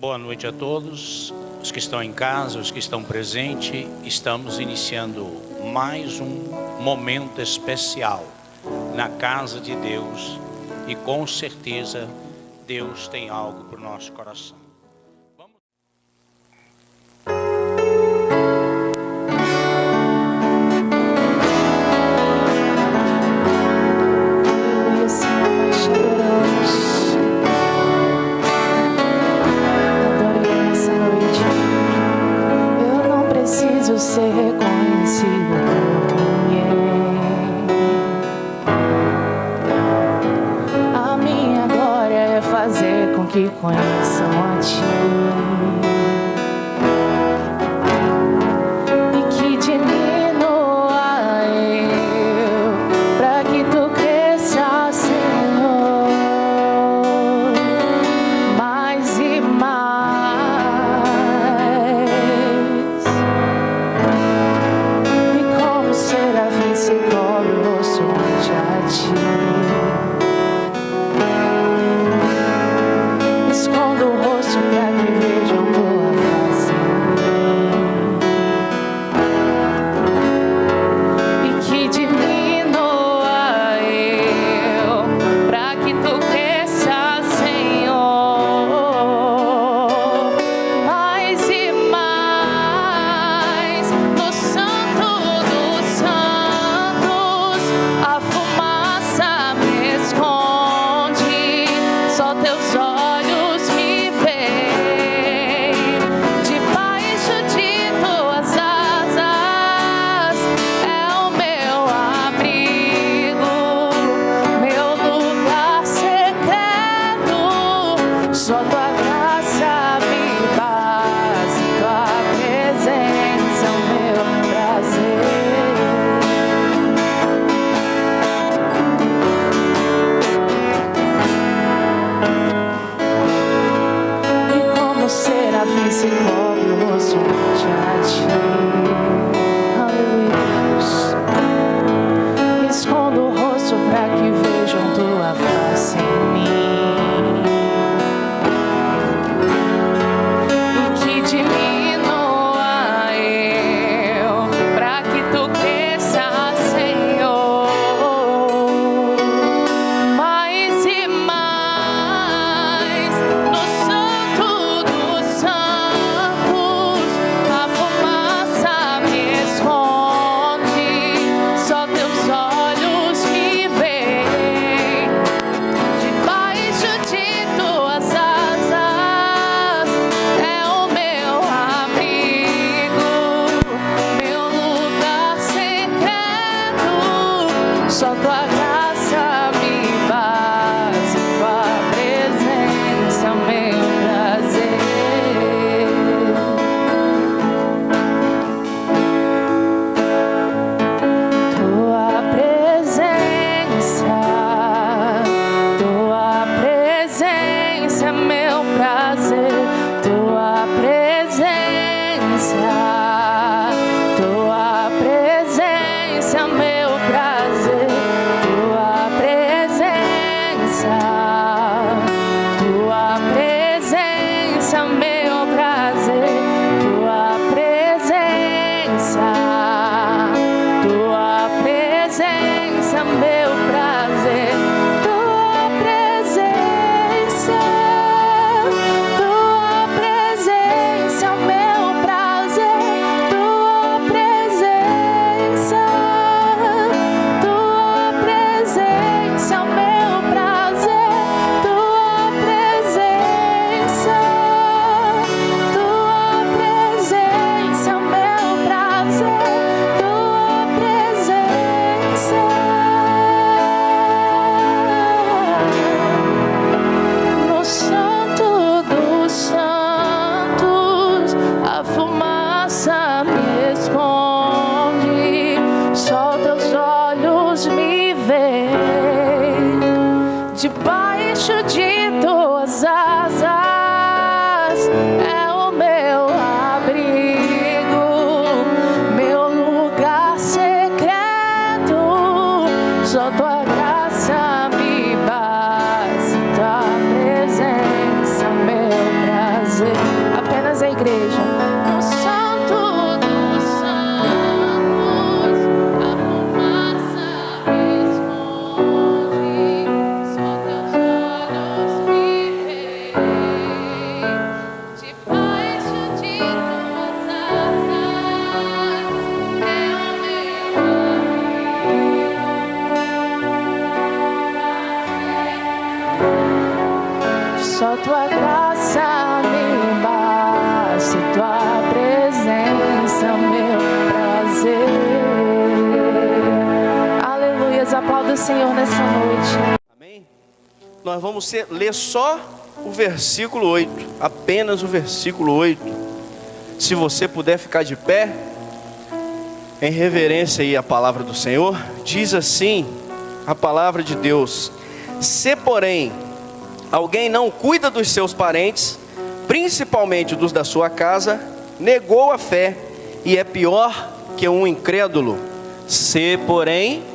Boa noite a todos, os que estão em casa, os que estão presentes. Estamos iniciando mais um momento especial na casa de Deus e com certeza Deus tem algo para o nosso coração. Ser reconhecido por ninguém. A minha glória é fazer com que conheçam a do Senhor nessa noite. Amém? Nós vamos ler só o versículo 8, apenas o versículo 8. Se você puder ficar de pé, em reverência aí à palavra do Senhor, diz assim a palavra de Deus: se porém alguém não cuida dos seus parentes, principalmente dos da sua casa, negou a fé e é pior que um incrédulo. Se porém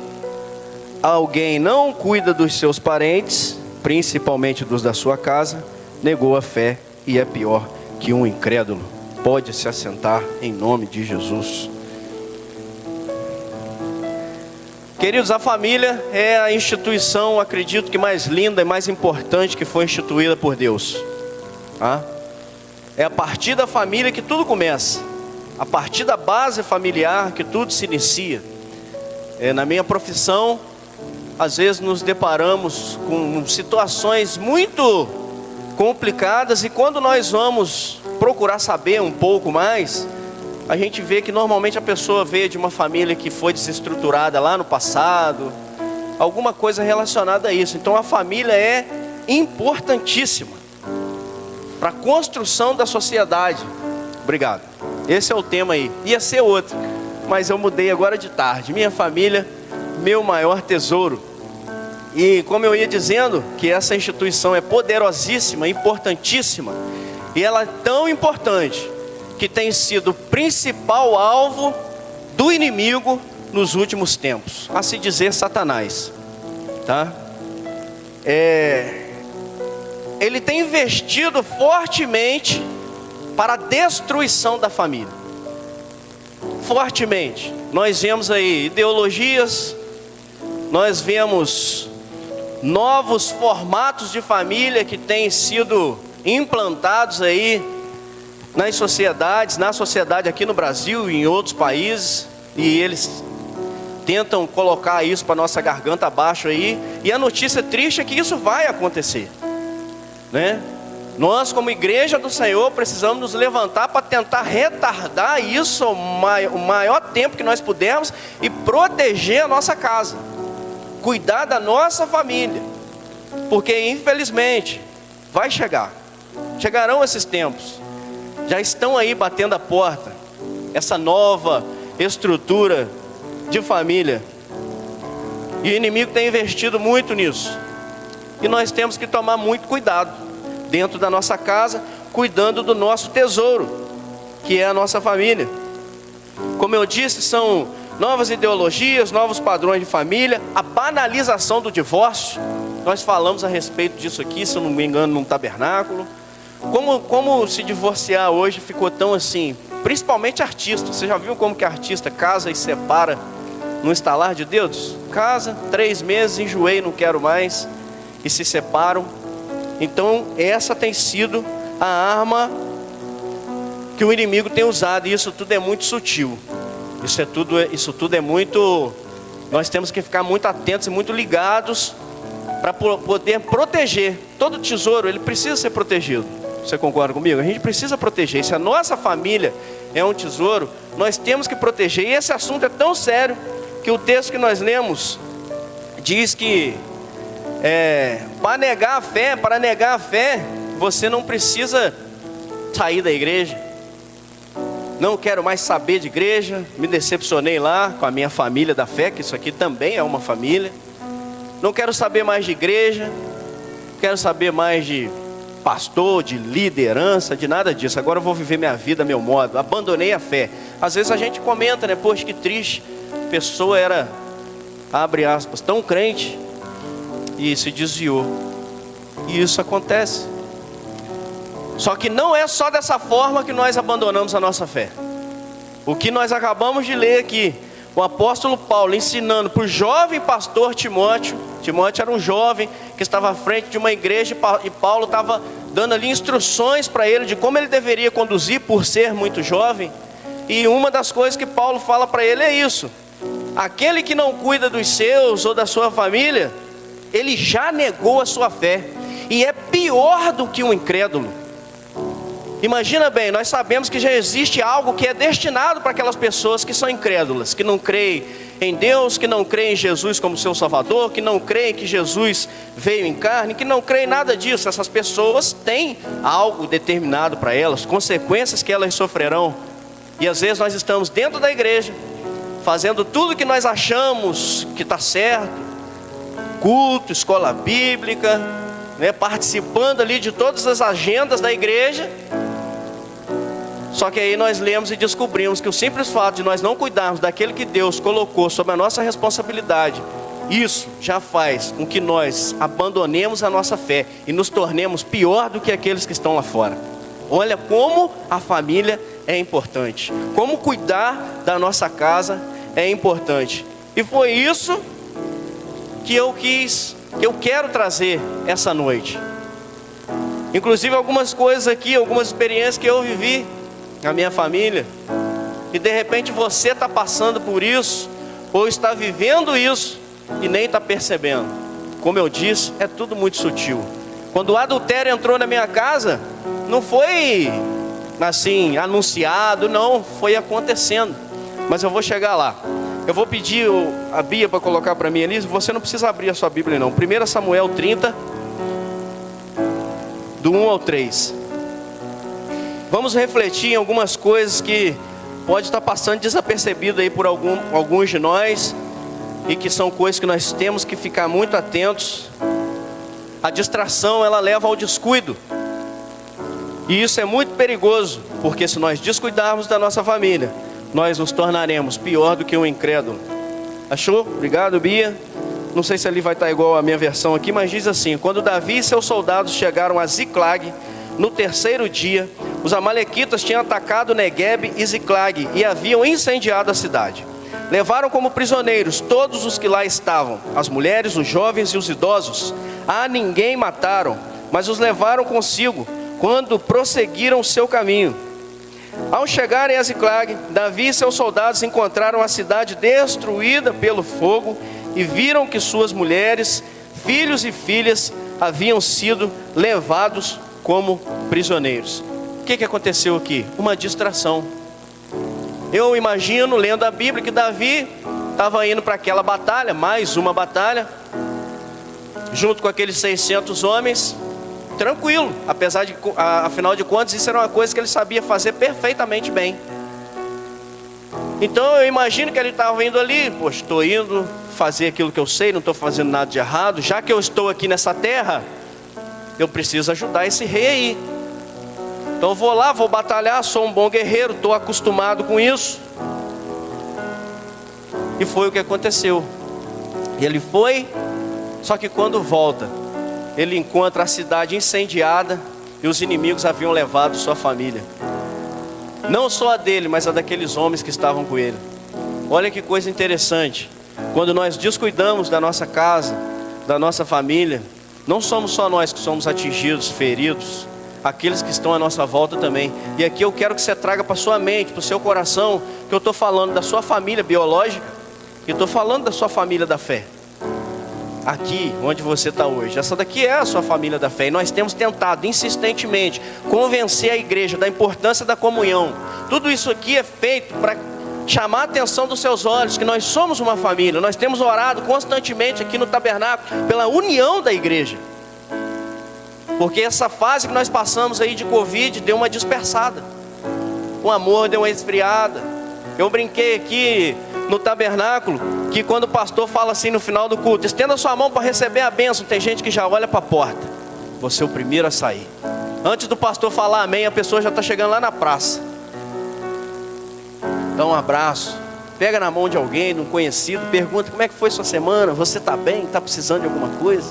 alguém não cuida dos seus parentes, principalmente dos da sua casa, negou a fé e é pior que um incrédulo. Pode se assentar em nome de Jesus. Queridos, a família é a instituição, acredito que mais linda e mais importante que foi instituída por Deus. É a partir da família que tudo começa, a partir da base familiar que tudo se inicia. Na minha profissão, às vezes nos deparamos com situações muito complicadas, e quando nós vamos procurar saber um pouco mais, a gente vê que normalmente a pessoa veio de uma família que foi desestruturada lá no passado, alguma coisa relacionada a isso. Então a família é importantíssima para a construção da sociedade. Obrigado. Esse é o tema aí. Ia ser outro, mas eu mudei agora de tarde. Minha família, meu maior tesouro. E como eu ia dizendo, que essa instituição é poderosíssima, importantíssima, e ela é tão importante que tem sido o principal alvo do inimigo nos últimos tempos, a se dizer Satanás, tá? Ele tem investido fortemente para a destruição da família. Fortemente. Nós vemos aí ideologias, nós vemos novos formatos de família que têm sido implantados aí nas sociedades, na sociedade aqui no Brasil e em outros países, e eles tentam colocar isso para nossa garganta abaixo aí, e a notícia triste é que isso vai acontecer, né? Nós, como igreja do Senhor, precisamos nos levantar para tentar retardar isso o maior tempo que nós pudermos e proteger a nossa casa, cuidar da nossa família, porque infelizmente chegarão esses tempos, já estão aí batendo a porta, essa nova estrutura de família, e o inimigo tem investido muito nisso, e nós temos que tomar muito cuidado dentro da nossa casa, cuidando do nosso tesouro, que é a nossa família. Como eu disse, são novas ideologias, novos padrões de família, a banalização do divórcio. Nós falamos a respeito disso aqui, se eu não me engano, num tabernáculo. Como se divorciar hoje ficou tão assim, principalmente artista. Você já viu como que artista casa e separa no estalar de dedos? Casa, 3 meses, enjoei, não quero mais, e se separam. Então essa tem sido a arma que o inimigo tem usado, e isso tudo é muito sutil. Isso tudo é muito... Nós temos que ficar muito atentos e muito ligados para poder proteger. Todo tesouro, ele precisa ser protegido. Você concorda comigo? A gente precisa proteger. Se a nossa família é um tesouro, nós temos que proteger. E esse assunto é tão sério que o texto que nós lemos diz que para negar a fé, você não precisa sair da igreja. Não quero mais saber de igreja, me decepcionei lá com a minha família da fé, que isso aqui também é uma família. Não quero saber mais de igreja, quero saber mais de pastor, de liderança, de nada disso. Agora eu vou viver minha vida, meu modo. Abandonei a fé. Às vezes a gente comenta, né? Poxa, que triste. A pessoa era, abre aspas, tão crente e se desviou. E isso acontece. Só que não é só dessa forma que nós abandonamos a nossa fé. O que nós acabamos de ler aqui, o apóstolo Paulo ensinando para o jovem pastor Timóteo. Timóteo era um jovem que estava à frente de uma igreja, e Paulo estava dando ali instruções para ele de como ele deveria conduzir por ser muito jovem. E uma das coisas que Paulo fala para ele é isso: aquele que não cuida dos seus ou da sua família, ele já negou a sua fé, e é pior do que um incrédulo. Imagina bem, nós sabemos que já existe algo que é destinado para aquelas pessoas que são incrédulas, que não creem em Deus, que não creem em Jesus como seu Salvador, que não creem que Jesus veio em carne, que não creem em nada disso. Essas pessoas têm algo determinado para elas, consequências que elas sofrerão. E às vezes nós estamos dentro da igreja, fazendo tudo que nós achamos que está certo, culto, escola bíblica, né, participando ali de todas as agendas da igreja. Só que aí nós lemos e descobrimos que o simples fato de nós não cuidarmos daquele que Deus colocou sob a nossa responsabilidade, isso já faz com que nós abandonemos a nossa fé e nos tornemos pior do que aqueles que estão lá fora. Olha como a família é importante, como cuidar da nossa casa é importante. E foi isso que eu quero trazer essa noite. Inclusive algumas coisas aqui, algumas experiências que eu vivi na minha família, e de repente você está passando por isso, ou está vivendo isso, e nem está percebendo. Como eu disse, é tudo muito sutil. Quando o adultério entrou na minha casa, não foi assim, anunciado, não, foi acontecendo. Mas eu vou chegar lá. Eu vou pedir a Bia para colocar para mim ali. Você não precisa abrir a sua Bíblia não. 1 Samuel 30, do 1 ao 3. Vamos refletir em algumas coisas que pode estar passando desapercebido aí por alguns de nós, e que são coisas que nós temos que ficar muito atentos. A distração, ela leva ao descuido, e isso é muito perigoso, porque se nós descuidarmos da nossa família, nós nos tornaremos pior do que um incrédulo. Achou? Obrigado, Bia. Não sei se ali vai estar igual a minha versão aqui, mas diz assim: quando Davi e seus soldados chegaram a Ziclag, no terceiro dia, os amalequitas tinham atacado Neguebe e Ziclag e haviam incendiado a cidade. Levaram como prisioneiros todos os que lá estavam, as mulheres, os jovens e os idosos. A ninguém mataram, mas os levaram consigo quando prosseguiram o seu caminho. Ao chegarem a Ziclag, Davi e seus soldados encontraram a cidade destruída pelo fogo e viram que suas mulheres, filhos e filhas haviam sido levados como prisioneiros. O que aconteceu aqui? Uma distração. Eu imagino, lendo a Bíblia, que Davi estava indo para aquela batalha, mais uma batalha, junto com aqueles 600 homens, tranquilo, apesar de, afinal de contas, isso era uma coisa que ele sabia fazer perfeitamente bem. Então eu imagino que ele estava indo ali, poxa, estou indo fazer aquilo que eu sei, não estou fazendo nada de errado, já que eu estou aqui nessa terra, eu preciso ajudar esse rei aí. Então eu vou lá, vou batalhar, sou um bom guerreiro, estou acostumado com isso. E foi o que aconteceu. Ele foi, só que quando volta, ele encontra a cidade incendiada e os inimigos haviam levado sua família. Não só a dele, mas a daqueles homens que estavam com ele. Olha que coisa interessante. Quando nós descuidamos da nossa casa, da nossa família, não somos só nós que somos atingidos, feridos, aqueles que estão à nossa volta também. E aqui eu quero que você traga para sua mente, para o seu coração, que eu estou falando da sua família biológica, e estou falando da sua família da fé. Aqui onde você está hoje, essa daqui é a sua família da fé, e nós temos tentado insistentemente convencer a igreja da importância da comunhão. Tudo isso aqui é feito para chamar a atenção dos seus olhos, que nós somos uma família. Nós temos orado constantemente aqui no tabernáculo pela união da igreja, porque essa fase que nós passamos aí de Covid deu uma dispersada, o amor deu uma esfriada. Eu brinquei aqui no tabernáculo que quando o pastor fala assim no final do culto: estenda sua mão para receber a bênção, tem gente que já olha para a porta. Você é o primeiro a sair. Antes do pastor falar amém, a pessoa já está chegando lá na praça. Dá um abraço, pega na mão de alguém, de um conhecido, pergunta: como é que foi sua semana? Você está bem? Está precisando de alguma coisa?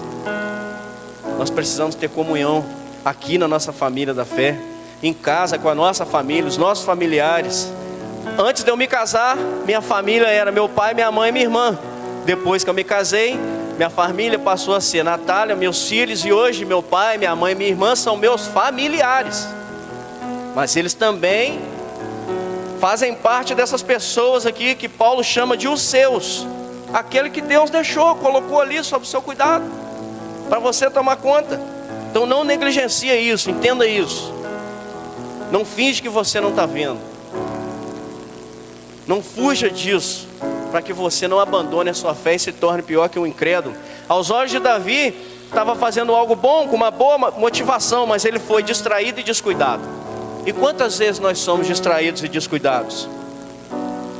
Nós precisamos ter comunhão aqui na nossa família da fé, em casa com a nossa família, os nossos familiares. Antes de eu me casar, minha família era meu pai, minha mãe e minha irmã. Depois que eu me casei, minha família passou a ser Natália, meus filhos, e hoje meu pai, minha mãe e minha irmã são meus familiares. Mas eles também fazem parte dessas pessoas aqui que Paulo chama de os seus, aquele que Deus deixou, colocou ali sob o seu cuidado, para você tomar conta. Então não negligencia isso, entenda isso. Não finge que você não está vendo. Não fuja disso, para que você não abandone a sua fé e se torne pior que um incrédulo. Aos olhos de Davi, estava fazendo algo bom, com uma boa motivação, mas ele foi distraído e descuidado. E quantas vezes nós somos distraídos e descuidados?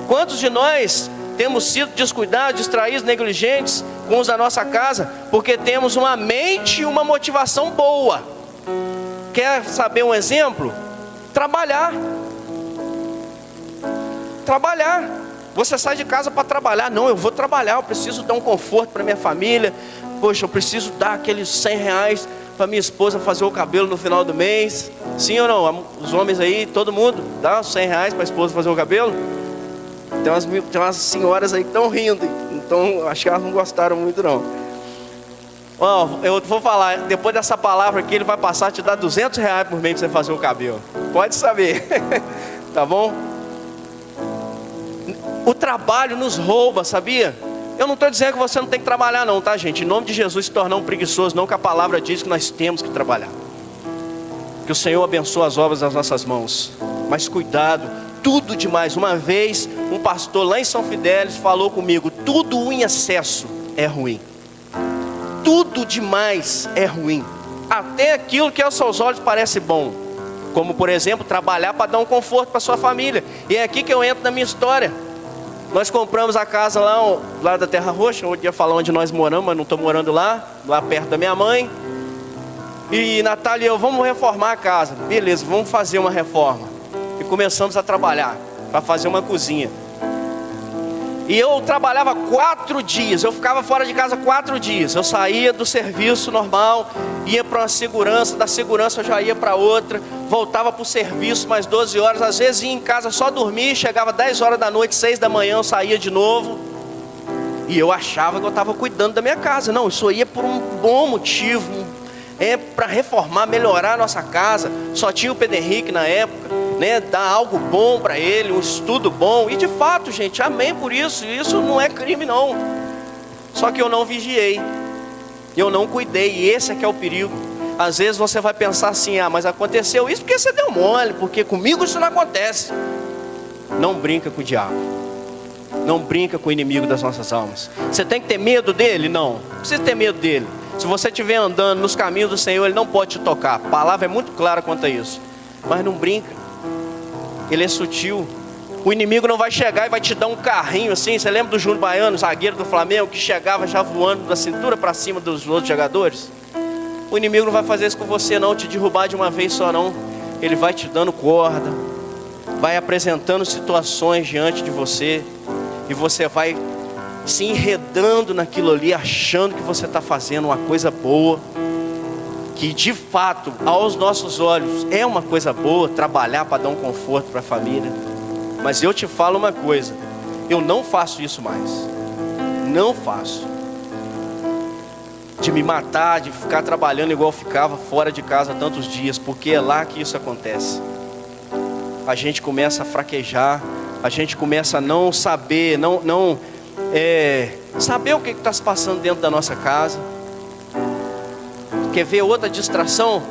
Quantos de nós temos sido descuidados, distraídos, negligentes com os da nossa casa, porque temos uma mente e uma motivação boa? Quer saber um exemplo? Trabalhar. Você sai de casa para trabalhar. Não, eu vou trabalhar, eu preciso dar um conforto para minha família. Poxa, eu preciso dar aqueles R$100 para minha esposa fazer o cabelo no final do mês. Sim ou não? Os homens aí, todo mundo dá uns R$100 para a esposa fazer o cabelo? Tem umas senhoras aí que estão rindo, então acho que elas não gostaram muito não. Eu vou falar, depois dessa palavra aqui, ele vai passar a te dar R$200 por mês para você fazer o cabelo. Pode saber, tá bom? O trabalho nos rouba, sabia? Eu não estou dizendo que você não tem que trabalhar não, tá gente? Em nome de Jesus, se tornar um preguiçoso, não, que a palavra diz que nós temos que trabalhar. Que o Senhor abençoe as obras das nossas mãos. Mas cuidado, tudo demais. Uma vez, um pastor lá em São Fidélis falou comigo: tudo em excesso é ruim. Tudo demais é ruim. Até aquilo que aos seus olhos parece bom. Como por exemplo, trabalhar para dar um conforto para sua família. E é aqui que eu entro na minha história. Nós compramos a casa lá da Terra Roxa. Eu ia falar onde nós moramos, mas não estou morando lá perto da minha mãe. E Natália e eu, vamos reformar a casa. Beleza, vamos fazer uma reforma. E começamos a trabalhar para fazer uma cozinha. E eu trabalhava 4 dias, eu ficava fora de casa 4 dias. Eu saía do serviço normal, ia para uma segurança, da segurança eu já ia para outra, voltava para o serviço mais 12 horas, às vezes ia em casa só dormir, chegava 10 horas da noite, 6 da manhã eu saía de novo. E eu achava que eu estava cuidando da minha casa. Não, isso ia por um bom motivo, para reformar, melhorar a nossa casa. Só tinha o Pedro Henrique na época, né, dar algo bom para ele, um estudo bom. E de fato, gente, amém por isso. Isso não é crime não. Só que eu não vigiei, eu não cuidei. E esse é que é o perigo. Às vezes você vai pensar assim: ah, mas aconteceu isso porque você deu mole, porque comigo isso não acontece. Não brinca com o diabo. Não brinca com o inimigo das nossas almas. Você tem que ter medo dele? Não precisa ter medo dele. Se você estiver andando nos caminhos do Senhor, ele não pode te tocar. A palavra é muito clara quanto a isso. Mas não brinca. Ele é sutil. O inimigo não vai chegar e vai te dar um carrinho assim. Você lembra do Júnior Baiano, zagueiro do Flamengo, que chegava já voando da cintura para cima dos outros jogadores? O inimigo não vai fazer isso com você não, te derrubar de uma vez só não. Ele vai te dando corda, vai apresentando situações diante de você, e você vai se enredando naquilo ali, achando que você está fazendo uma coisa boa, que de fato, aos nossos olhos, é uma coisa boa, trabalhar para dar um conforto para a família. Mas eu te falo uma coisa, eu não faço isso mais. Não faço. De me matar, de ficar trabalhando igual eu ficava fora de casa tantos dias, porque é lá que isso acontece. A gente começa a fraquejar, a gente começa a não saber, saber o que está se passando dentro da nossa casa. Quer ver outra distração?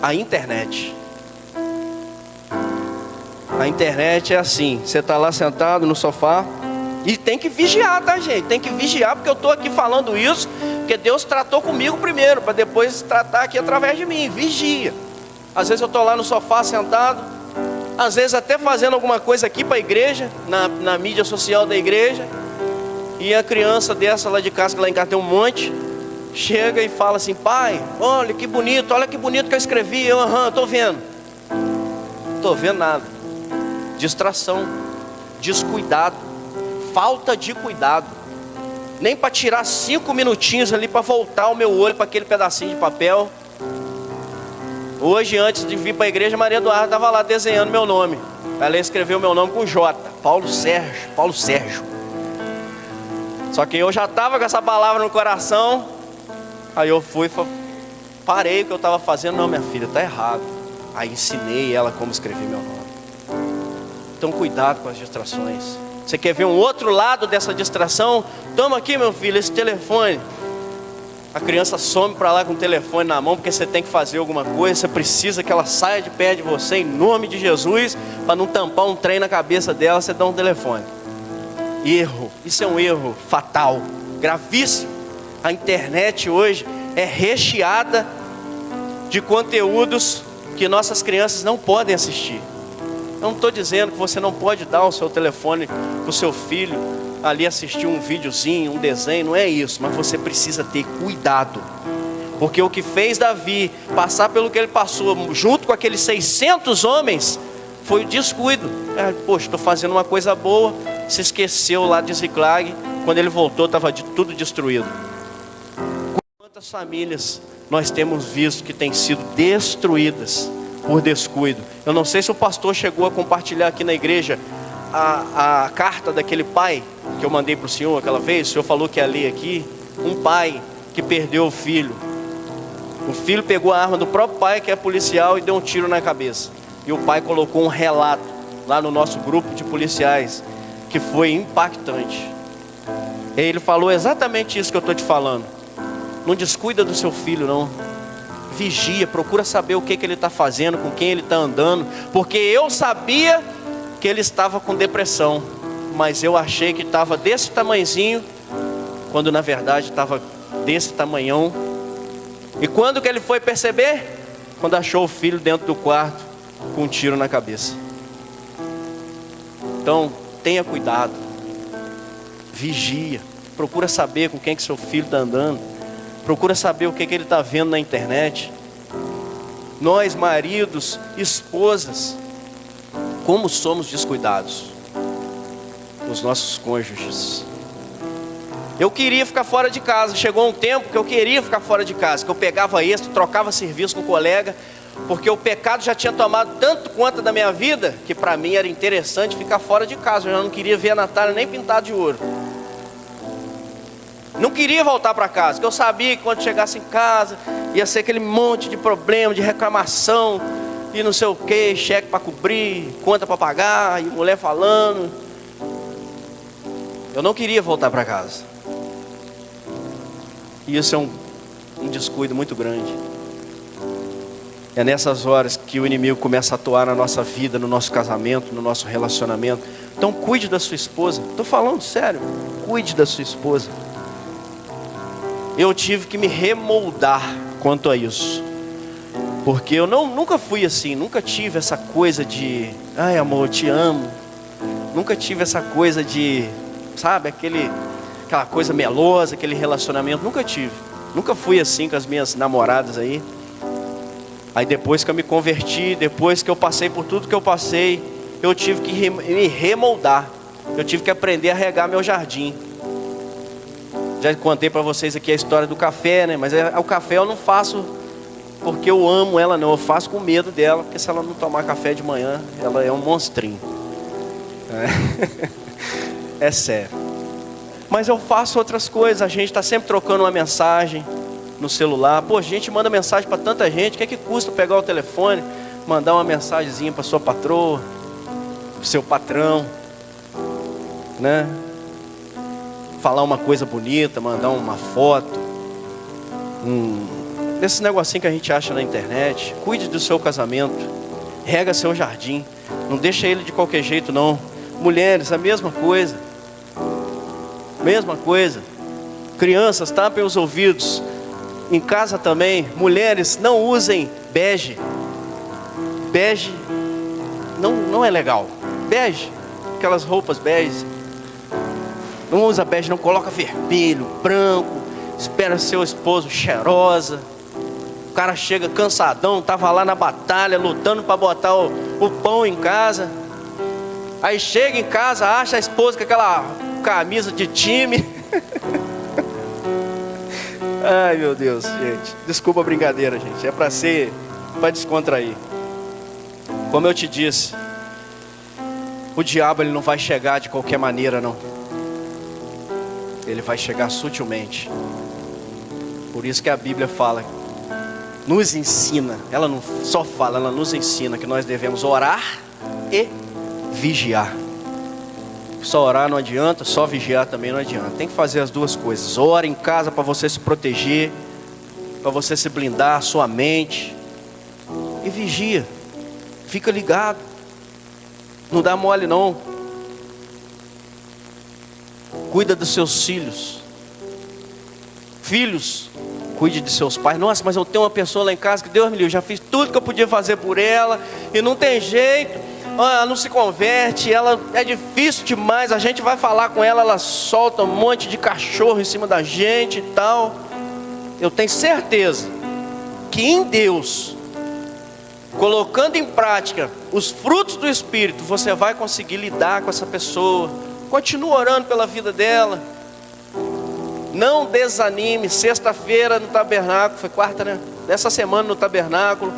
A internet. A internet é assim, você está lá sentado no sofá e tem que vigiar, tá gente? Tem que vigiar, porque eu estou aqui falando isso, porque Deus tratou comigo primeiro, para depois tratar aqui através de mim. Vigia. Às vezes eu estou lá no sofá sentado, às vezes até fazendo alguma coisa aqui para a igreja, na mídia social da igreja, e a criança dessa lá de casa, que lá em casa tem um monte, chega e fala assim: pai, olha que bonito que eu escrevi. Eu, estou vendo. Estou vendo nada. Distração, descuidado, falta de cuidado. Nem para tirar 5 minutinhos ali para voltar o meu olho para aquele pedacinho de papel. Hoje, antes de vir para a igreja, Maria Eduarda estava lá desenhando meu nome. Ela escreveu meu nome com J, Paulo Sérgio. Só que eu já estava com essa palavra no coração. Aí eu parei o que eu estava fazendo. Não, minha filha, está errado. Aí ensinei ela como escrever meu nome. Então cuidado com as distrações. Você quer ver um outro lado dessa distração? Toma aqui, meu filho, esse telefone. A criança some para lá com o telefone na mão, porque você tem que fazer alguma coisa, você precisa que ela saia de perto de você em nome de Jesus, para não tampar um trem na cabeça dela, você dá um telefone. Erro, isso é um erro fatal, gravíssimo. A internet hoje é recheada de conteúdos que nossas crianças não podem assistir. Eu não estou dizendo que você não pode dar o seu telefone para o seu filho ali assistir um videozinho, um desenho, não é isso, mas você precisa ter cuidado, porque o que fez Davi passar pelo que ele passou, junto com aqueles 600 homens, foi o descuido. Poxa, estou fazendo uma coisa boa, se esqueceu lá de Ziclag, quando ele voltou estava tudo destruído. Quantas famílias nós temos visto que têm sido destruídas por descuido? Eu não sei se o pastor chegou a compartilhar aqui na igreja a carta daquele pai que eu mandei para o senhor aquela vez. O senhor falou que ia ler aqui. Um pai que perdeu o filho. O filho pegou a arma do próprio pai, que é policial, e deu um tiro na cabeça. E o pai colocou um relato lá no nosso grupo de policiais, que foi impactante. E ele falou exatamente isso que eu estou te falando. Não descuida do seu filho, não. Vigia, procura saber o que ele está fazendo, com quem ele está andando. Porque eu sabia que ele estava com depressão, mas eu achei que estava desse tamanhozinho, quando na verdade estava desse tamanhão. E quando que ele foi perceber? Quando achou o filho dentro do quarto com um tiro na cabeça. Então tenha cuidado, vigia, procura saber com quem que seu filho está andando, procura saber o que ele está vendo na internet. Nós, maridos, esposas, como somos descuidados com os nossos cônjuges. Eu queria ficar fora de casa. Chegou um tempo que eu queria ficar fora de casa, que eu pegava extra, trocava serviço com o colega, porque o pecado já tinha tomado tanto conta da minha vida, que para mim era interessante ficar fora de casa. Eu já não queria ver a Natália nem pintada de ouro. Não queria voltar para casa, porque eu sabia que quando chegasse em casa ia ser aquele monte de problema, de reclamação e não sei o que, cheque para cobrir, conta para pagar, e mulher falando. Eu não queria voltar para casa. E isso é um descuido muito grande. É nessas horas que o inimigo começa a atuar na nossa vida, no nosso casamento, no nosso relacionamento. Então cuide da sua esposa. Estou falando sério, cuide da sua esposa. Eu tive que me remoldar quanto a isso, porque eu nunca fui assim, nunca tive essa coisa de, ai amor, eu te amo. Nunca tive essa coisa de, sabe, aquela coisa melosa, aquele relacionamento, nunca tive. Nunca fui assim com as minhas namoradas aí. Aí depois que eu me converti, depois que eu passei por tudo que eu passei, eu tive que me remoldar. Eu tive que aprender a regar meu jardim. Já contei para vocês aqui a história do café, né? Mas o café eu não faço porque eu amo ela, não. Eu faço com medo dela, porque se ela não tomar café de manhã, ela é um monstrinho. É sério. Mas eu faço outras coisas. A gente está sempre trocando uma mensagem no celular. Pô, a gente manda mensagem para tanta gente. O que custa pegar o telefone, mandar uma mensagenzinha para sua patroa, para o seu patrão, né? Falar uma coisa bonita, mandar uma foto, esse negocinho que a gente acha na internet. Cuide do seu casamento, rega seu jardim, não deixa ele de qualquer jeito não. Mulheres, a mesma coisa. Mesma coisa. Crianças, tapem os ouvidos. Em casa também, mulheres, não usem bege. Bege não é legal. Bege, aquelas roupas bege. Não usa bege, não, coloca vermelho, branco. Espera seu esposo cheirosa. O cara chega cansadão, estava lá na batalha, lutando para botar o pão em casa. Aí chega em casa, acha a esposa com aquela camisa de time. Ai meu Deus, gente. Desculpa a brincadeira, gente. É para descontrair. Como eu te disse, o diabo ele não vai chegar de qualquer maneira, não. Ele vai chegar sutilmente. Por isso que a Bíblia fala, nos ensina, ela não só fala, ela nos ensina que nós devemos orar e vigiar. Só orar não adianta, só vigiar também não adianta. Tem que fazer as duas coisas. Ora em casa para você se proteger, para você se blindar a sua mente. E vigia. Fica ligado. Não dá mole não. Cuida dos seus filhos. Filhos, cuide de seus pais. Nossa, mas eu tenho uma pessoa lá em casa que Deus me livre, já fiz tudo que eu podia fazer por ela e não tem jeito. Ela não se converte, ela é difícil demais. A gente vai falar com ela, ela solta um monte de cachorro em cima da gente e tal. Eu tenho certeza que em Deus, colocando em prática os frutos do Espírito, você vai conseguir lidar com essa pessoa. Continua orando pela vida dela. Não desanime. Sexta-feira no tabernáculo, foi quarta, né? Dessa semana no tabernáculo,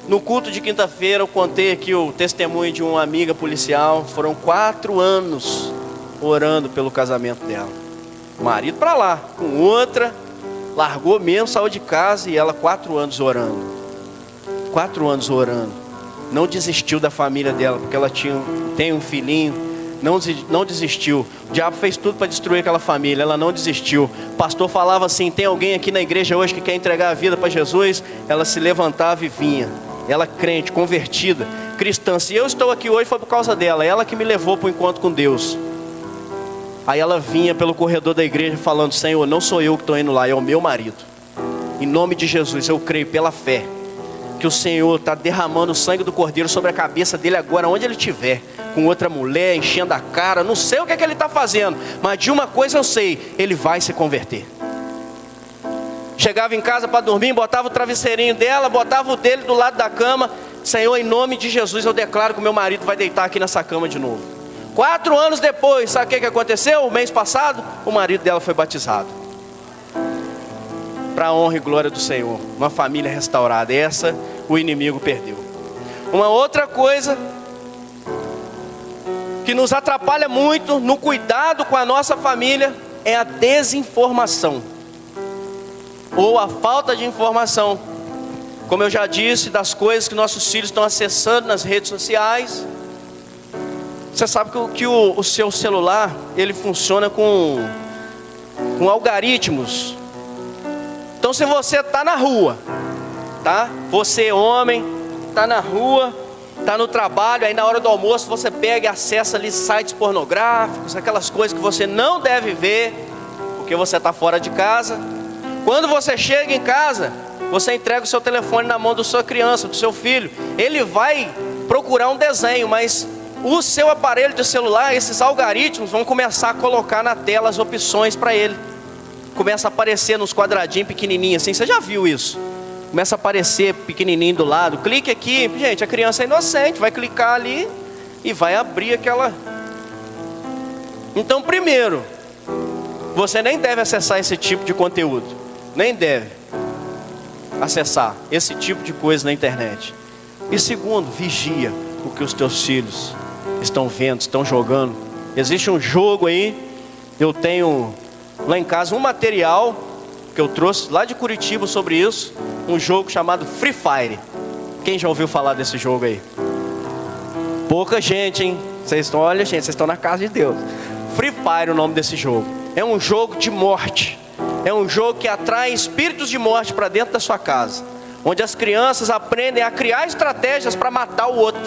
no culto de quinta-feira, eu contei aqui o testemunho de uma amiga policial. Foram 4 anos orando pelo casamento dela. O marido para lá, com outra, largou mesmo, saiu de casa, e ela 4 anos orando. 4 anos orando. Não desistiu da família dela, porque ela tem um filhinho. Não desistiu. O diabo fez tudo para destruir aquela família. Ela não desistiu. O pastor falava assim: tem alguém aqui na igreja hoje que quer entregar a vida para Jesus? Ela se levantava e vinha. Ela crente, convertida, cristã. Se eu estou aqui hoje foi por causa dela. Ela que me levou para o encontro com Deus. Aí ela vinha pelo corredor da igreja falando: Senhor, não sou eu que estou indo lá, é o meu marido. Em nome de Jesus, eu creio pela fé que o Senhor está derramando o sangue do Cordeiro sobre a cabeça dele agora, onde ele estiver, com outra mulher, enchendo a cara. Não sei o que é que ele está fazendo, mas de uma coisa eu sei: ele vai se converter. Chegava em casa para dormir, botava o travesseirinho dela, botava o dele do lado da cama. Senhor, em nome de Jesus, eu declaro que o meu marido vai deitar aqui nessa cama de novo. 4 anos depois, sabe o que aconteceu? O mês passado, o marido dela foi batizado. Para a honra e glória do Senhor. Uma família restaurada. Essa o inimigo perdeu. Uma outra coisa que nos atrapalha muito no cuidado com a nossa família é a desinformação, ou a falta de informação. Como eu já disse, das coisas que nossos filhos estão acessando nas redes sociais. Você sabe que o seu celular, ele funciona com algoritmos. Então se você está na rua, tá? Você homem, está na rua, está no trabalho, aí na hora do almoço você pega e acessa ali sites pornográficos, aquelas coisas que você não deve ver, porque você está fora de casa. Quando você chega em casa, você entrega o seu telefone na mão da sua criança, do seu filho. Ele vai procurar um desenho, mas o seu aparelho de celular, esses algoritmos vão começar a colocar na tela as opções para ele. Começa a aparecer nos quadradinhos pequenininhos assim. Você já viu isso? Começa a aparecer pequenininho do lado. Clique aqui. Gente, a criança é inocente, vai clicar ali e vai abrir aquela. Então, primeiro, você nem deve acessar esse tipo de conteúdo. Nem deve acessar esse tipo de coisa na internet. E segundo, vigia o que os teus filhos estão vendo, estão jogando. Existe um jogo aí, eu tenho lá em casa um material que eu trouxe lá de Curitiba sobre isso. Um jogo chamado Free Fire. Quem já ouviu falar desse jogo aí? Pouca gente, hein? Olha, gente, vocês estão na casa de Deus. Free Fire é o nome desse jogo. É um jogo de morte. É um jogo que atrai espíritos de morte para dentro da sua casa, onde as crianças aprendem a criar estratégias para matar o outro,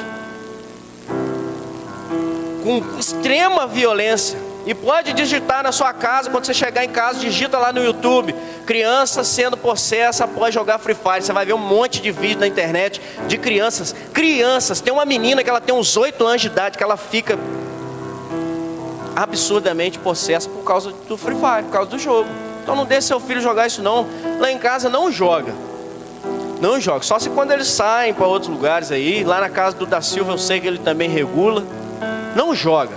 com extrema violência. E pode digitar na sua casa, quando você chegar em casa, digita lá no YouTube: criança sendo possessa após jogar Free Fire. Você vai ver um monte de vídeo na internet de crianças. Tem uma menina que ela tem uns 8 anos de idade, que ela fica absurdamente possessa por causa do Free Fire, por causa do jogo. Então não deixe seu filho jogar isso não. Lá em casa não joga. Não joga. Só se quando eles saem para outros lugares aí. Lá na casa do Da Silva eu sei que ele também regula. Não joga.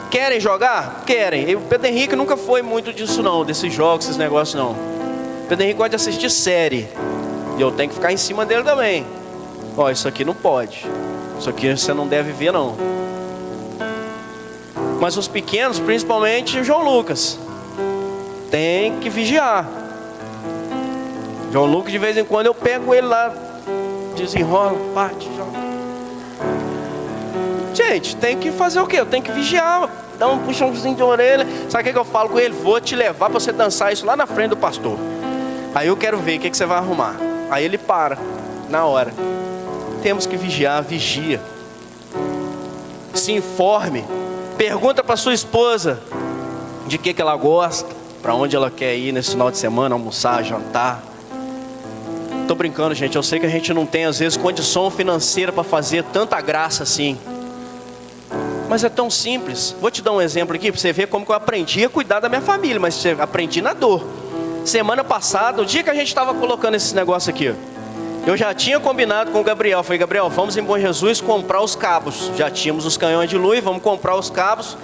Querem jogar? Querem. O Pedro Henrique nunca foi muito disso não. Desses jogos, esses negócios não. O Pedro Henrique gosta de assistir série. E eu tenho que ficar em cima dele também. Ó, isso aqui não pode. Isso aqui você não deve ver não. Mas os pequenos, principalmente o João Lucas, tem que vigiar. João Lucas, de vez em quando eu pego ele lá, desenrola, bate, joga. gente, tem que fazer o quê? Eu tenho que vigiar, dar um puxãozinho de orelha. Sabe o que eu falo com ele? Vou te levar para você dançar isso lá na frente do pastor. Aí eu quero ver o que você vai arrumar. Aí ele para, na hora. Temos que vigiar, vigia. Se informe. Pergunta para sua esposa de que ela gosta, para onde ela quer ir nesse final de semana, almoçar, jantar. Tô brincando, gente. Eu sei que a gente não tem, às vezes, condição financeira para fazer tanta graça assim. Mas é tão simples. Vou te dar um exemplo aqui para você ver como que eu aprendi a cuidar da minha família. Mas aprendi na dor. Semana passada, o dia que a gente estava colocando esse negócio aqui, eu já tinha combinado com o Gabriel. Falei, Gabriel, vamos em Bom Jesus comprar os cabos. Já tínhamos os canhões de luz, vamos comprar os cabos.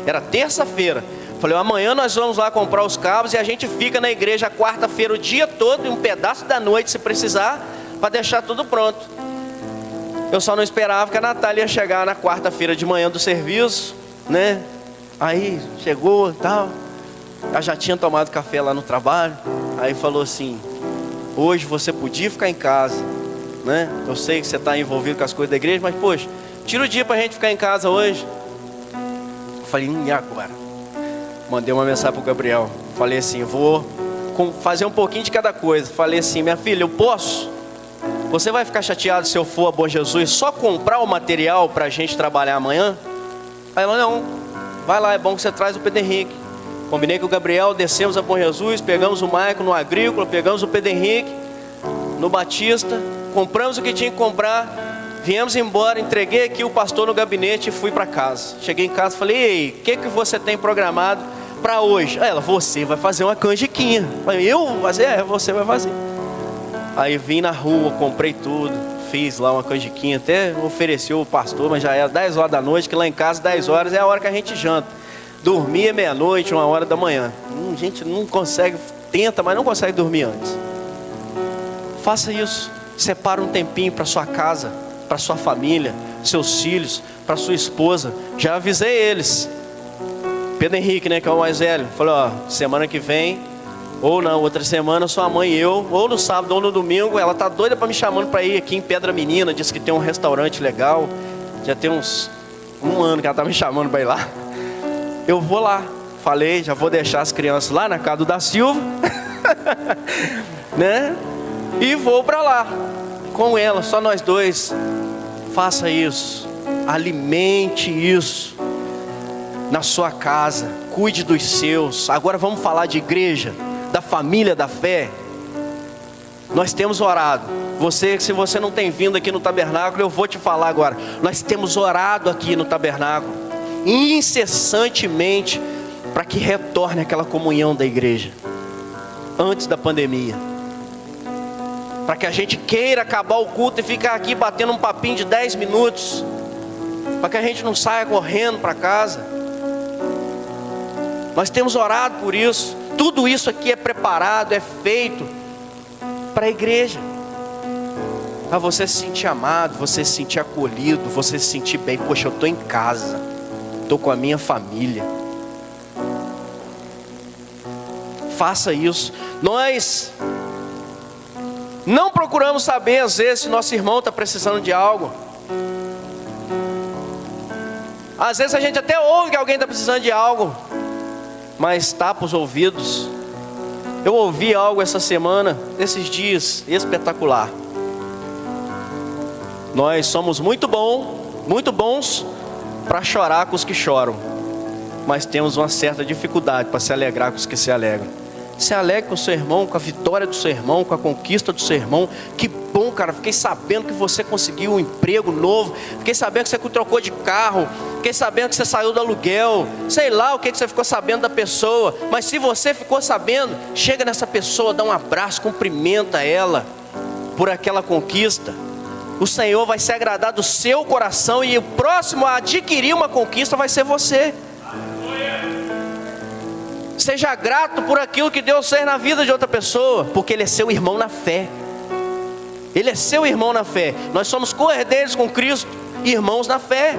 Era terça-feira. Falei, amanhã nós vamos lá comprar os cabos e a gente fica na igreja quarta-feira o dia todo e um pedaço da noite se precisar, para deixar tudo pronto. Eu só não esperava que a Natália ia chegar na quarta-feira de manhã do serviço, né? Aí chegou e tal. Ela já tinha tomado café lá no trabalho. Aí falou assim, hoje você podia ficar em casa, né? Eu sei que você está envolvido com as coisas da igreja, mas poxa, tira o dia para a gente ficar em casa hoje. Eu falei, e agora? Mandei uma mensagem para o Gabriel. Falei assim, vou fazer um pouquinho de cada coisa. Falei assim, minha filha, eu posso? Você vai ficar chateado se eu for a Bom Jesus só comprar o material para a gente trabalhar amanhã? Aí ela, não, vai lá, é bom que você traz o Pedro Henrique. Combinei com o Gabriel, descemos a Bom Jesus, pegamos o Maicon no Agrícola, pegamos o Pedro Henrique no Batista, compramos o que tinha que comprar, viemos embora, entreguei aqui o pastor no gabinete e fui para casa. Cheguei em casa e falei, ei, o que você tem programado para hoje? Aí ela, você vai fazer uma canjiquinha. Falei, eu vou fazer? É, você vai fazer. Aí vim na rua, comprei tudo, fiz lá uma canjiquinha, até ofereceu o pastor, mas já era 10 horas da noite, que lá em casa 10 horas é a hora que a gente janta. Dormia meia-noite, 1h da manhã. A gente não consegue, tenta, mas não consegue dormir antes. Faça isso. Separa um tempinho para sua casa, para sua família, seus filhos, para sua esposa. Já avisei eles. Pedro Henrique, né, que é o mais velho, falou, ó, semana que vem, ou não, outra semana, sua mãe e eu, ou no sábado ou no domingo, ela tá doida para me chamando para ir aqui em Pedra Menina, diz que tem um restaurante legal. Já tem uns 1 ano que ela tá me chamando para ir lá. Eu vou lá. Falei, já vou deixar as crianças lá na casa do da Silva, né? E vou para lá com ela, só nós dois. Faça isso, alimente isso na sua casa, cuide dos seus. Agora vamos falar de igreja, da família da fé. Nós temos orado. Se você não tem vindo aqui no tabernáculo, eu vou te falar agora. Nós temos orado aqui no tabernáculo incessantemente para que retorne aquela comunhão da igreja antes da pandemia, para que a gente queira acabar o culto e ficar aqui batendo um papinho de 10 minutos, para que a gente não saia correndo para casa. Nós temos orado por isso. Tudo isso aqui é preparado, é feito para a igreja, para você se sentir amado, você se sentir acolhido, você se sentir bem. Poxa, eu estou em casa, estou com a minha família. Faça isso. Nós não procuramos saber às vezes se nosso irmão está precisando de algo. Às vezes a gente até ouve que alguém está precisando de algo, mas tapa os ouvidos. Eu ouvi algo essa semana, esses dias, espetacular. Nós somos muito bons para chorar com os que choram, mas temos uma certa dificuldade para se alegrar com os que se alegram. Se alegre com o seu irmão, com a vitória do seu irmão, com a conquista do seu irmão. Que bom, cara, fiquei sabendo que você conseguiu um emprego novo, fiquei sabendo que você trocou de carro, fiquei sabendo que você saiu do aluguel, sei lá o que você ficou sabendo da pessoa. Mas se você ficou sabendo, chega nessa pessoa, dá um abraço, cumprimenta ela por aquela conquista. O Senhor vai se agradar do seu coração, e o próximo a adquirir uma conquista vai ser você. Seja grato por aquilo que Deus fez na vida de outra pessoa, porque Ele é seu irmão na fé. Ele é seu irmão na fé. Nós somos co-herdeiros com Cristo, irmãos na fé.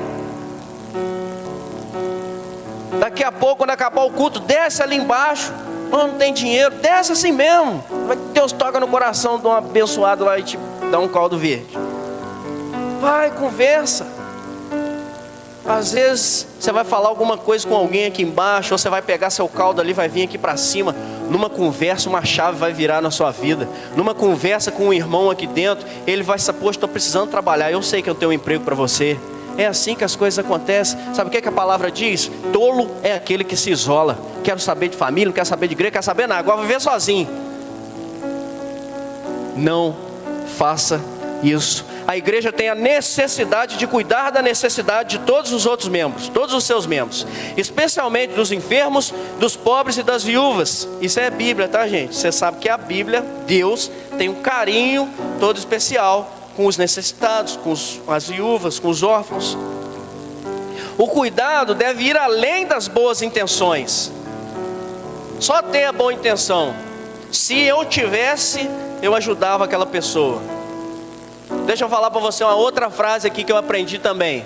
Daqui a pouco, quando acabar o culto, desce ali embaixo. Oh, não tem dinheiro, desce assim mesmo. Deus toca no coração de um abençoado lá e te dá um caldo verde. Vai, conversa. Às vezes você vai falar alguma coisa com alguém aqui embaixo, ou você vai pegar seu caldo ali, vai vir aqui para cima. Numa conversa, uma chave vai virar na sua vida. Numa conversa com um irmão aqui dentro, ele vai saber, poxa, estou precisando trabalhar, eu sei que eu tenho um emprego para você. É assim que as coisas acontecem. Sabe o que a palavra diz? Tolo é aquele que se isola. Quero saber de família, não quero saber de igreja, não quero saber nada, agora vou viver sozinho. Não faça isso. A igreja tem a necessidade de cuidar da necessidade de todos os outros membros, todos os seus membros, especialmente dos enfermos, dos pobres e das viúvas. Isso é Bíblia, tá, gente? Você sabe que a Bíblia, Deus tem um carinho todo especial com os necessitados, com as viúvas, com os órfãos. O cuidado deve ir além das boas intenções. Só ter a boa intenção. Se eu tivesse, eu ajudava aquela pessoa. Deixa eu falar para você uma outra frase aqui que eu aprendi também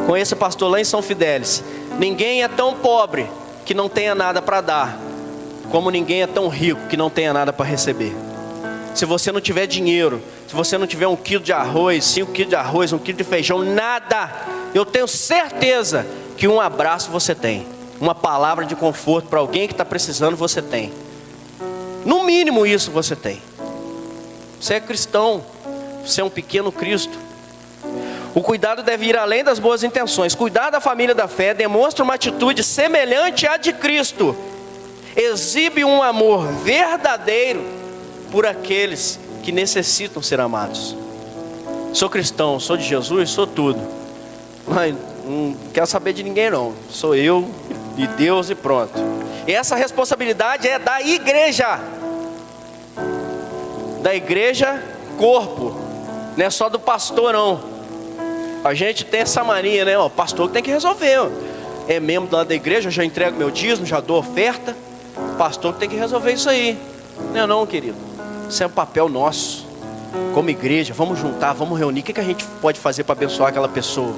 com esse pastor lá em São Fidélis. Ninguém é tão pobre que não tenha nada para dar, como ninguém é tão rico que não tenha nada para receber. Se você não tiver dinheiro, se você não tiver 1 quilo de arroz, 5 quilos de arroz, 1 quilo de feijão, nada, eu tenho certeza que um abraço você tem, uma palavra de conforto para alguém que está precisando você tem. No mínimo isso você tem. Você é cristão, você é um pequeno Cristo. O cuidado deve ir além das boas intenções. Cuidar da família da fé demonstra uma atitude semelhante à de Cristo. Exibe um amor verdadeiro por aqueles que necessitam ser amados. Sou cristão, sou de Jesus, sou tudo. Mas não quero saber de ninguém não. Sou eu e Deus e pronto. E essa responsabilidade é da igreja. Da igreja corpo. Não é só do pastor não. A gente tem essa mania, né? O pastor que tem que resolver. Ó. É membro da igreja, eu já entrego meu dízimo, já dou oferta. O pastor que tem que resolver isso aí. Não é não, querido. Isso é um papel nosso. Como igreja, vamos juntar, vamos reunir. O que a gente pode fazer para abençoar aquela pessoa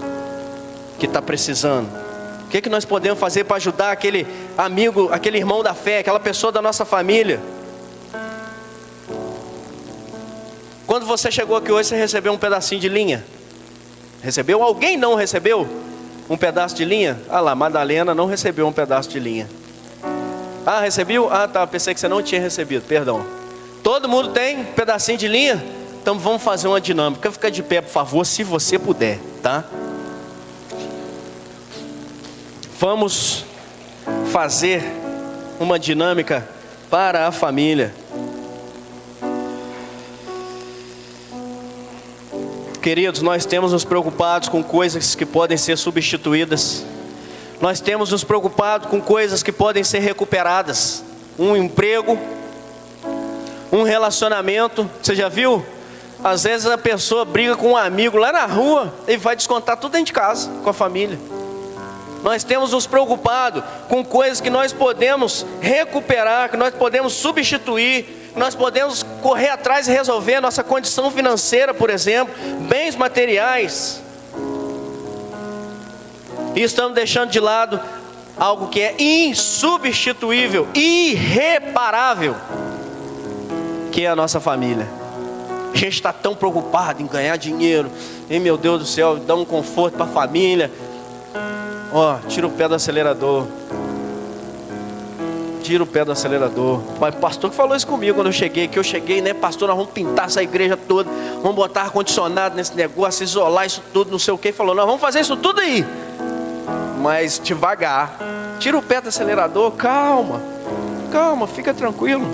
que está precisando? O que nós podemos fazer para ajudar aquele amigo, aquele irmão da fé, aquela pessoa da nossa família? Quando você chegou aqui hoje, você recebeu um pedacinho de linha? Recebeu? Alguém não recebeu um pedaço de linha? Ah lá, Madalena não recebeu um pedaço de linha. Ah, recebeu? Ah, tá, pensei que você não tinha recebido, perdão. Todo mundo tem um pedacinho de linha? Então vamos fazer uma dinâmica. Fica de pé, por favor, se você puder, tá? Vamos fazer uma dinâmica para a família. Queridos, nós temos nos preocupado com coisas que podem ser substituídas. Nós temos nos preocupado com coisas que podem ser recuperadas. Um emprego, um relacionamento. Você já viu? Às vezes a pessoa briga com um amigo lá na rua e vai descontar tudo dentro de casa, com a família. Nós temos nos preocupado com coisas que nós podemos recuperar, que nós podemos substituir, que nós podemos correr atrás e resolver. Nossa condição financeira, por exemplo, bens materiais. E estamos deixando de lado algo que é insubstituível, irreparável, que é a nossa família. A gente está tão preocupado em ganhar dinheiro, e meu Deus do céu, dar um conforto para a família. Ó, tira o pé do acelerador. Tira o pé do acelerador. O pastor que falou isso comigo quando eu cheguei. Que eu cheguei, né, pastor, nós vamos pintar essa igreja toda, vamos botar ar-condicionado nesse negócio, isolar isso tudo, não sei o que. Falou, nós vamos fazer isso tudo aí, mas devagar. Tira o pé do acelerador, calma. Calma, fica tranquilo.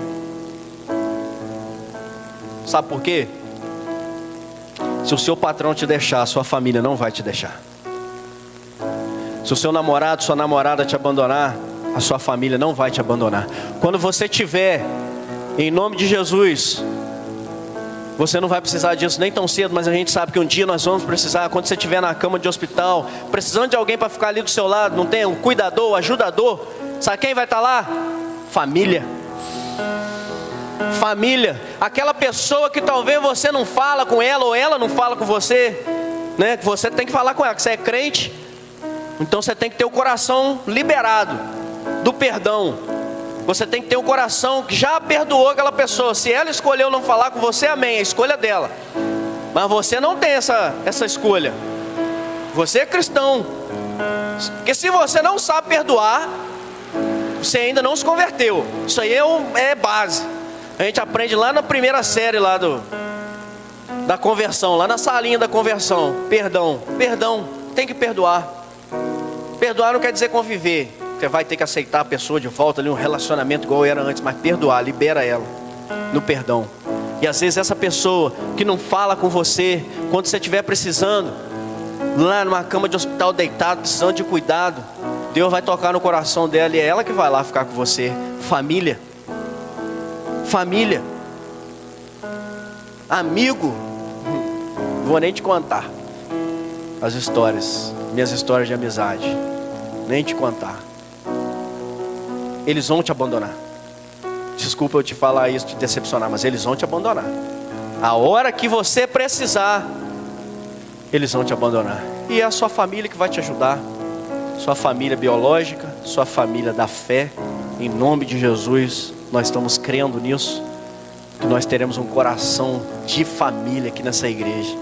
Sabe por quê? Se o seu patrão te deixar, a sua família não vai te deixar. Se o seu namorado, sua namorada te abandonar, a sua família não vai te abandonar. Quando você tiver, em nome de Jesus, você não vai precisar disso nem tão cedo, mas a gente sabe que um dia nós vamos precisar. Quando você estiver na cama de hospital, precisando de alguém para ficar ali do seu lado, não tem um cuidador, ajudador, sabe quem vai estar lá? Família. Família, aquela pessoa que talvez você não fala com ela, ou ela não fala com você, né? Você tem que falar com ela, que você é crente. Então você tem que ter o coração liberado do perdão. Você tem que ter um coração que já perdoou aquela pessoa. Se ela escolheu não falar com você, amém, é a escolha dela. Mas você não tem essa escolha. Você é cristão. Porque se você não sabe perdoar, você ainda não se converteu. Isso aí é base. A gente aprende lá na primeira série lá da conversão, lá na salinha da conversão. Perdão, tem que perdoar. Perdoar não quer dizer conviver. Você vai ter que aceitar a pessoa de volta ali, um relacionamento igual era antes, mas perdoar, libera ela no perdão. E às vezes essa pessoa que não fala com você, quando você estiver precisando, lá numa cama de hospital deitado, precisando de cuidado, Deus vai tocar no coração dela e é ela que vai lá ficar com você. Família. Amigo. Não vou nem te contar as histórias, minhas histórias de amizade. Nem te contar. Eles vão te abandonar. Desculpa eu te falar isso, te decepcionar, mas eles vão te abandonar. A hora que você precisar, eles vão te abandonar. E é a sua família que vai te ajudar. Sua família biológica, sua família da fé. Em nome de Jesus, nós estamos crendo nisso, que nós teremos um coração de família aqui nessa igreja.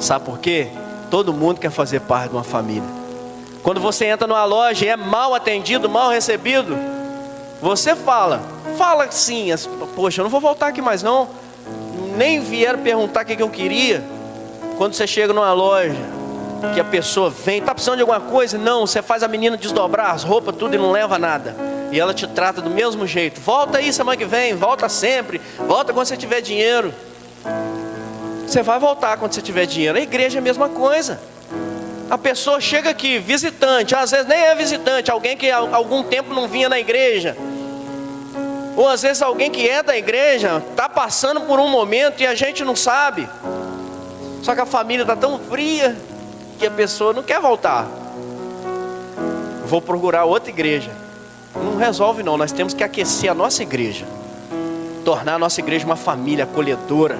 Sabe por quê? Todo mundo quer fazer parte de uma família. Quando você entra numa loja e é mal atendido, mal recebido, você fala assim, poxa, eu não vou voltar aqui mais não. Nem vieram perguntar o que eu queria. Quando você chega numa loja, que a pessoa vem, está precisando de alguma coisa? Não, você faz a menina desdobrar as roupas, tudo e não leva nada. E ela te trata do mesmo jeito. Volta aí semana que vem, volta sempre. Volta quando você tiver dinheiro. Você vai voltar quando você tiver dinheiro. A igreja é a mesma coisa. A pessoa chega aqui, visitante, às vezes nem é visitante, alguém que há algum tempo não vinha na igreja. Ou às vezes alguém que é da igreja, está passando por um momento e a gente não sabe. Só que a família está tão fria que a pessoa não quer voltar. Vou procurar outra igreja. Não resolve não, nós temos que aquecer a nossa igreja. Tornar a nossa igreja uma família acolhedora.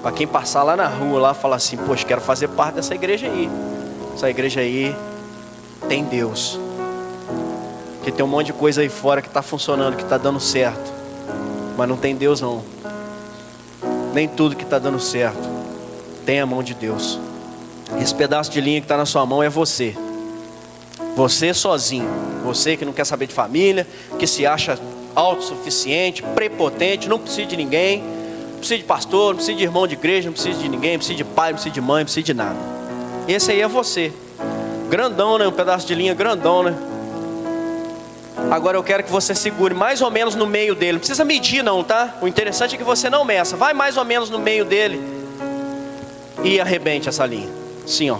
Para quem passar lá na rua, lá falar assim, poxa, quero fazer parte dessa igreja aí. Essa igreja aí tem Deus. Porque tem um monte de coisa aí fora que está funcionando, que está dando certo. Mas não tem Deus não. Nem tudo que está dando certo tem a mão de Deus. Esse pedaço de linha que está na sua mão é você. Você sozinho. Você que não quer saber de família, que se acha autossuficiente, prepotente, não precisa de ninguém. Não precisa de pastor, não precisa de irmão de igreja, não precisa de ninguém, não precisa de pai, não precisa de mãe, não precisa de nada. Esse aí é você. Grandão, né? Um pedaço de linha grandão, né? Agora eu quero que você segure mais ou menos no meio dele. Não precisa medir não, tá? O interessante é que você não meça. Vai mais ou menos no meio dele e arrebente essa linha. Assim, ó.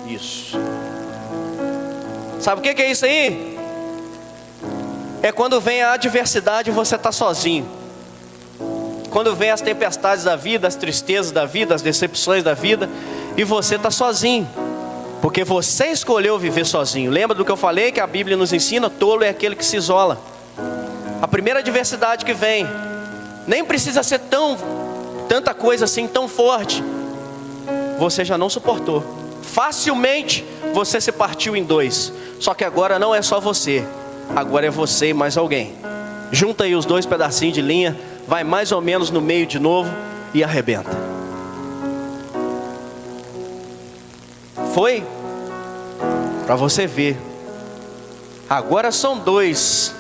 Isso. Sabe o que é isso aí? É quando vem a adversidade e você está sozinho. Quando vem as tempestades da vida, as tristezas da vida, as decepções da vida, e você está sozinho. Porque você escolheu viver sozinho. Lembra do que eu falei? Que a Bíblia nos ensina, tolo é aquele que se isola. A primeira adversidade que vem, nem precisa ser tanta coisa assim, tão forte. Você já não suportou. Facilmente você se partiu em dois. Só que agora não é só você. Agora é você e mais alguém. Junta aí os dois pedacinhos de linha. Vai mais ou menos no meio de novo e arrebenta. Foi? Para você ver. Agora são dois.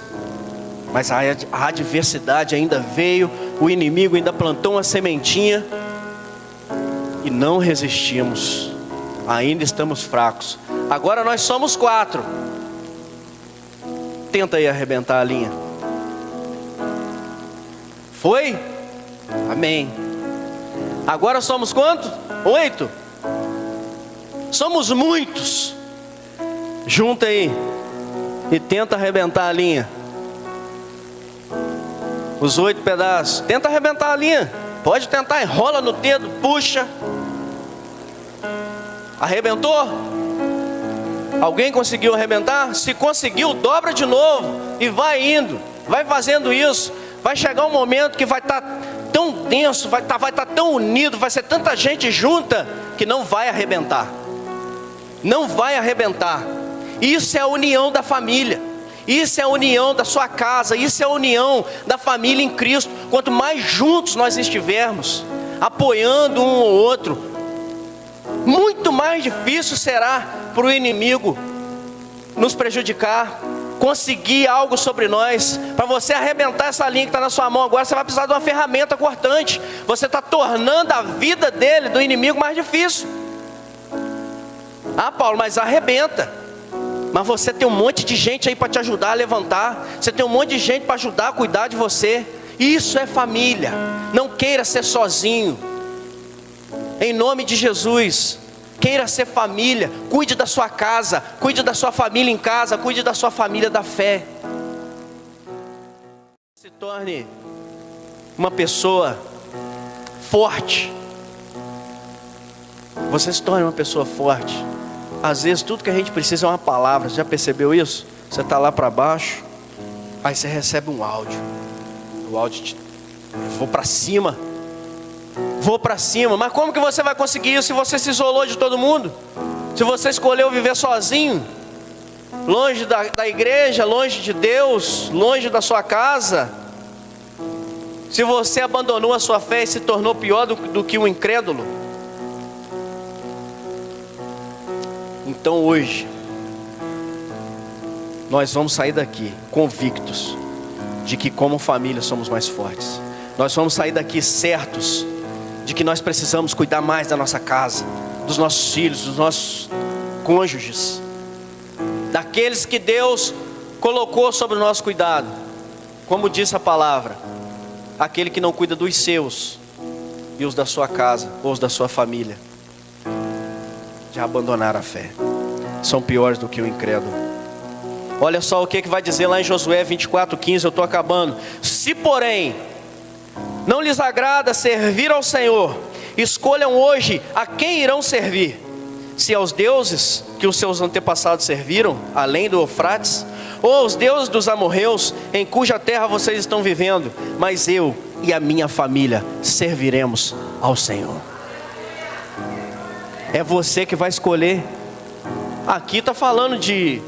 Mas a adversidade ainda veio. O inimigo ainda plantou uma sementinha. E não resistimos. Ainda estamos fracos. Agora nós somos 4. Tenta aí arrebentar a linha. Foi? Amém. Agora somos quantos? 8. Somos muitos. Junta aí e tenta arrebentar a linha. Os 8 pedaços. Tenta arrebentar a linha. Pode tentar, enrola no dedo, puxa. Arrebentou? Alguém conseguiu arrebentar? Se conseguiu, dobra de novo e vai indo. Vai fazendo isso. Vai chegar um momento que vai estar tão denso, vai estar tão unido, vai ser tanta gente junta que não vai arrebentar. Não vai arrebentar. Isso é a união da família. Isso é a união da sua casa. Isso é a união da família em Cristo. Quanto mais juntos nós estivermos, apoiando um ou outro, muito mais difícil será para o inimigo nos prejudicar, conseguir algo sobre nós. Para você arrebentar essa linha que está na sua mão agora, você vai precisar de uma ferramenta cortante. Você está tornando a vida dele, do inimigo, mais difícil. Ah, Paulo, mas arrebenta. Mas você tem um monte de gente aí para te ajudar a levantar. Você tem um monte de gente para ajudar a cuidar de você. Isso é família. Não queira ser sozinho. Em nome de Jesus, queira ser família. Cuide da sua casa, cuide da sua família em casa, cuide da sua família da fé. Se torne uma pessoa forte. Você se torne uma pessoa forte. Às vezes tudo que a gente precisa é uma palavra. Você já percebeu isso? Você está lá para baixo, aí você recebe um áudio. O áudio eu vou para cima. Vou para cima. Mas como que você vai conseguir isso se você se isolou de todo mundo? Se você escolheu viver sozinho, longe da igreja, longe de Deus, longe da sua casa. Se você abandonou a sua fé e se tornou pior do que um incrédulo. Então hoje, nós vamos sair daqui convictos de que como família somos mais fortes. Nós vamos sair daqui certos de que nós precisamos cuidar mais da nossa casa, dos nossos filhos, dos nossos cônjuges, daqueles que Deus colocou sob o nosso cuidado. Como disse a palavra, aquele que não cuida dos seus e os da sua casa ou os da sua família, já abandonaram a fé, são piores do que o incrédulo. Olha só o que vai dizer lá em Josué 24:15, eu estou acabando. Se porém não lhes agrada servir ao Senhor, escolham hoje a quem irão servir. Se aos deuses que os seus antepassados serviram, além do Eufrates, ou aos deuses dos amorreus, em cuja terra vocês estão vivendo. Mas eu e a minha família serviremos ao Senhor. É você que vai escolher. Aqui está falando de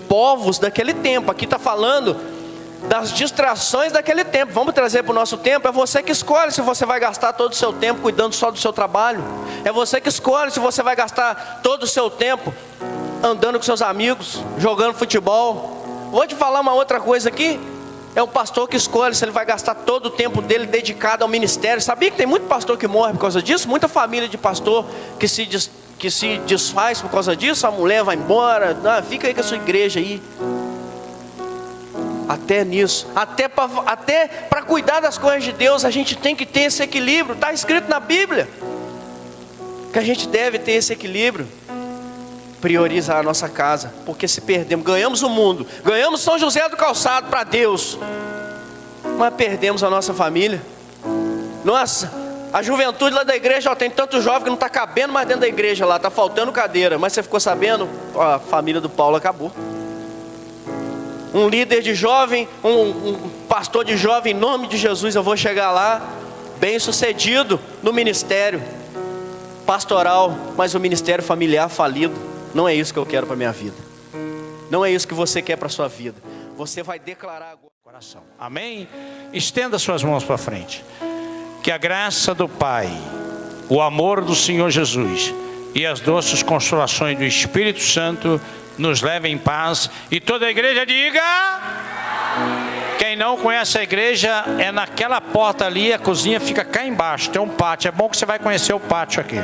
povos daquele tempo. Aqui está falando das distrações daquele tempo. Vamos trazer para o nosso tempo. É você que escolhe se você vai gastar todo o seu tempo cuidando só do seu trabalho. É você que escolhe se você vai gastar todo o seu tempo andando com seus amigos, jogando futebol. Vou te falar uma outra coisa aqui. É o pastor que escolhe se ele vai gastar todo o tempo dele dedicado ao ministério. Sabia que tem muito pastor que morre por causa disso? Muita família de pastor que se desfaz por causa disso. A mulher vai embora, fica aí com a sua igreja aí. Até nisso, até para cuidar das coisas de Deus, a gente tem que ter esse equilíbrio. Está escrito na Bíblia que a gente deve ter esse equilíbrio. Priorizar a nossa casa, porque se perdemos, ganhamos o mundo, ganhamos São José do Calçado para Deus, mas perdemos a nossa família. Nossa, a juventude lá da igreja, tem tanto jovem que não está cabendo mais dentro da igreja lá, está faltando cadeira. Mas você ficou sabendo? A família do Paulo acabou. Um líder de jovem, um pastor de jovem, em nome de Jesus, eu vou chegar lá, bem sucedido no ministério pastoral, mas o ministério familiar falido. Não é isso que eu quero para a minha vida. Não é isso que você quer para a sua vida. Você vai declarar agora. Coração. Amém? Estenda suas mãos para frente. Que a graça do Pai, o amor do Senhor Jesus e as doces consolações do Espírito Santo nos levem em paz. E toda a igreja diga... Quem não conhece a igreja, é naquela porta ali, a cozinha fica cá embaixo, tem um pátio. É bom que você vai conhecer o pátio aqui.